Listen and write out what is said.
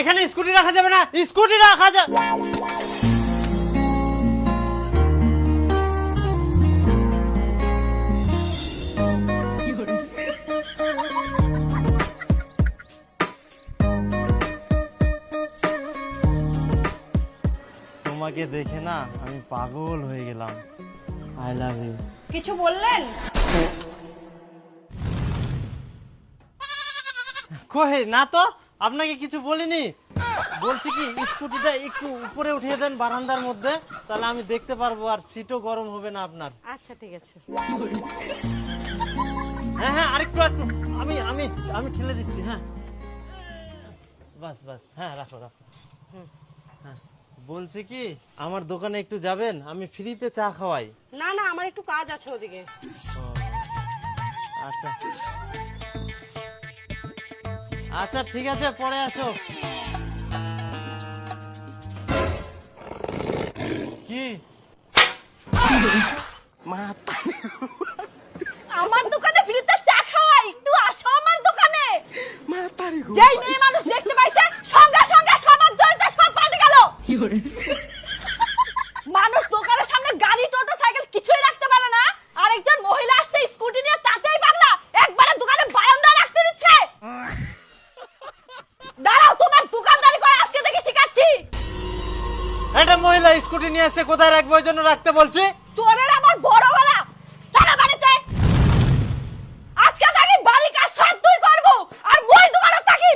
এখানে স্কুটি রাখা যাবে না, স্কুটি রাখা যাবে। তোমাকে দেখে না আমি পাগল হয়ে গেলাম। I love you. কিছু বললেন? কই না তো, আপনাকে কিছু বলিনি। বলছি কি স্কুটিটা একটু উপরে উঠিয়ে দেন বারান্দার মধ্যে, তাহলে আমি দেখতে পারবো আর সিটও গরম হবে না আপনার। আচ্ছা ঠিক আছে। হ্যাঁ হ্যাঁ আরেকটু একটু আমি আমি আমি ঠেলে দিচ্ছি। হ্যাঁ বাস বাস, হ্যাঁ রাখো রাখো। হ্যাঁ বলছি কি আমার দোকানে একটু যাবেন, আমি ফ্রিতে চা খাওয়াই। না না, আমার একটু কাজ আছে ওদিকে। আচ্ছা আচ্ছা ঠিক আছে, পরে আসো। কি আমার দোকানে ফ্রিতে চা খাওয়াই, একটু আসো আমার দোকানে। যেই মেয়ে মানুষ দেখতে পাইছে সঙ্গে সঙ্গে সবার জড়িত সব পাল্টে গেল। মানুষ দোকানের সামনে গাড়ি টোটো সাইকেল কিছুই রাখতে পারে না, আরেকজন মহিলা আসছে স্কুটি নিয়ে, তাতেই পাগলা একবারে দোকানে বারান্দা রাখতে দিচ্ছে। দাঁড়াও, তোমার দোকানদারি করে আজকে থেকে শিখাচ্ছি। একটা মহিলা স্কুটি নিয়ে এসে কোথায় রাখবো ওই জন্য রাখতে বলছি। চোরের আবার বড় গলা। চলো বাড়িতে, আজকে থাকি বাড়ি কাজ সব তুই করবো আর মই দোকানে থাকি।